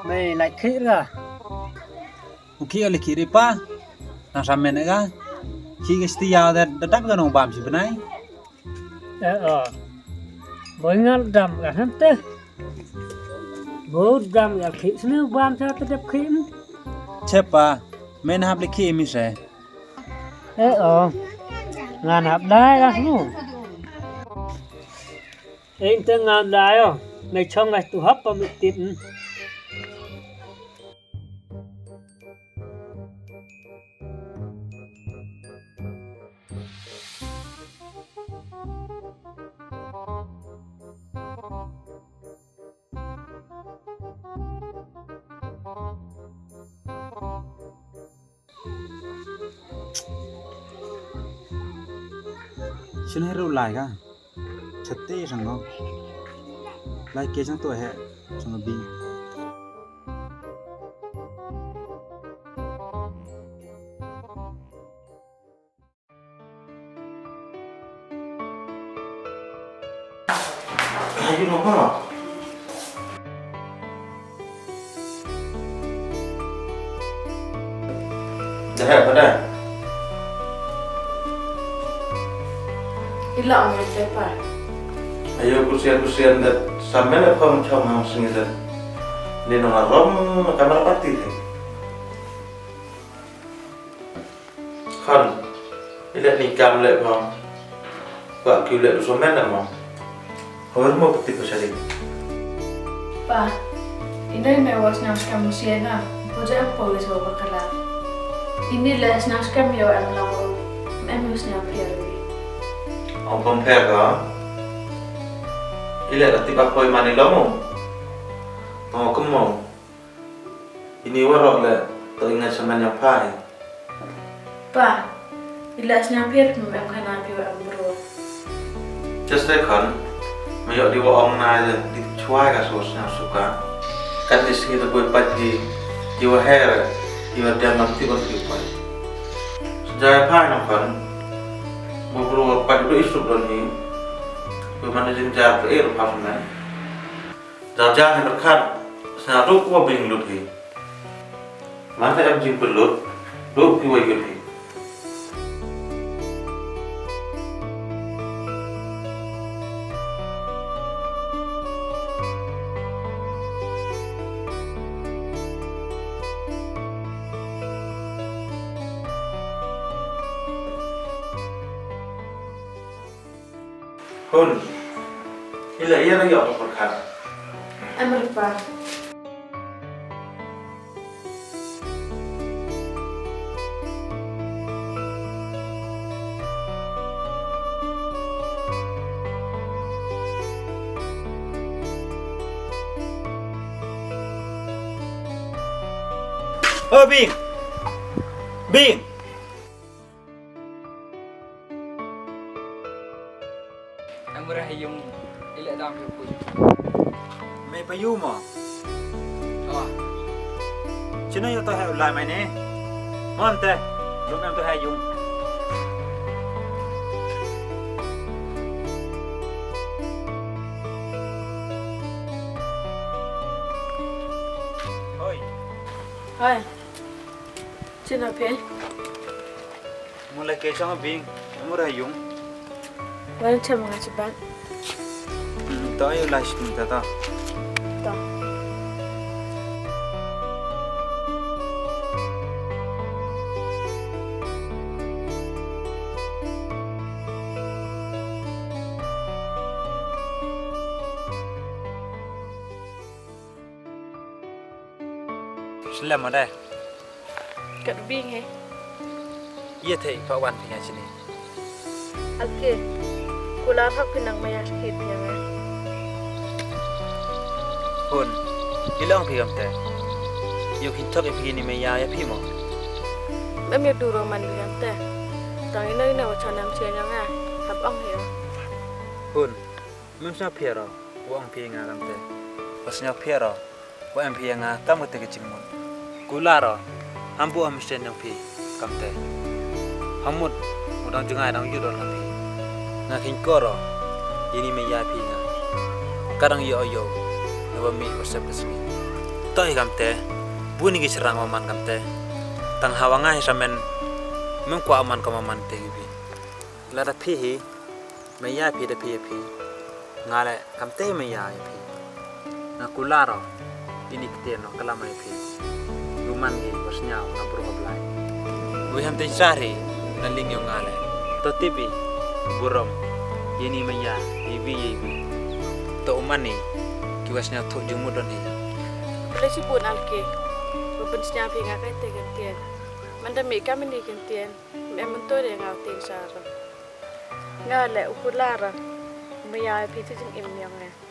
Mày lại khỉ ra. Khi ở lịch đi pa, nang sampai nega, khi cái setia ada datang ke nong bam sebenarnya. Với ngăn đầm cả hắn tê. Bố đầm cả khỉ nữa ban cho tê đẹp khỉ. Cepa, main hap leki emise. Ngàn hạp đai ra nu. Anh tê ngàn đai à? Mày cho ngày tụ hấp vào mị tịt. Sini heru lai ka, chette sango. Lai ke sang tu he, sango bing. Ayo nopo. Dah pada. Ilang mo pa. Ayo kusian dat sampai nak kau macam mau sini dat. Ni nona rom kamar parti ni. Kan, ini ni kam lek kau. Kau kau lek suami nak mau. Kau mau peti pasal ini. Pa, ini mewas nas kami siena. Pojok polis bawa kalah. Ini les nas kami yo am lawo. Emus ni apiar. Ông không theo đó. Ile là tiba koi mani lomo. Mau kemo. Ini warok le teringat sama nyapai. Pa, ilas nyampir memang kena piwa ambro. Just like kan, mayo di wa ong na di chuai ka sos na suka. Kan di sini tu boy pati di wa hair, di wa dia mati kon di pai. Sejaya pai na kan. Bubur pada itu isu ni, bagaimana jenjang ke air pasang jajah yang berkat, senaruk gua bing lut hi. Mana yang jing pelut, lut piwa yut hi. Hun, ila iya lagi apa berkat? Amr pa. Oh bing, bing. Murah yung ila dam yung pun. May payu mo. Oh, Sino yo to hai ulai mai ne? Mon te, lúc em to hai yung. Oi, Hai. Sino pe? mulai ke sang bing, murah yung. Wala siya mga siban. Tayo last ni tata. To. Selamat dah. Kat bing he. Iya thei Pak Wan punya sini. Okay. Kula thak pinang maya sakit niya nga. Hun, ilang pigam te. Yo kintok e pini me ya pi mo. Em yêu duro man liam te. Tang ina ina wa chanam sia nya nga. Hab ang he. Hun, mem sa piero, wo ang pi nga lam te. Pas nya piero, wo am pi nga tam te ke chingmon. Kularo, ambu am sten yang pi kam te. Hamut, udang jengai dang yu don pi. Nga kin koro, ini me ya pi nga. Kadang yo yo, nawa mi wasap kesini. toy kamte buni gi serang maman kamte tang hawanga hisamen mem kwa aman ko maman te gibi la da phi hi me ya phi da phi phi ngale kamte me ya phi na kularo ini kite no kala mai phi human gi wasnya na bro oblai we ham te sari na ling yo ngale to tipi burom yeni me ya ibi to umani ki wasnya tho jumudon hi Polisi pun alke, bukan senyap hingga kait gantian. Manda mereka meni gantian, memang tu dia ngau ting sara. Ngale ukulara, maya pitu jeng imyongnya.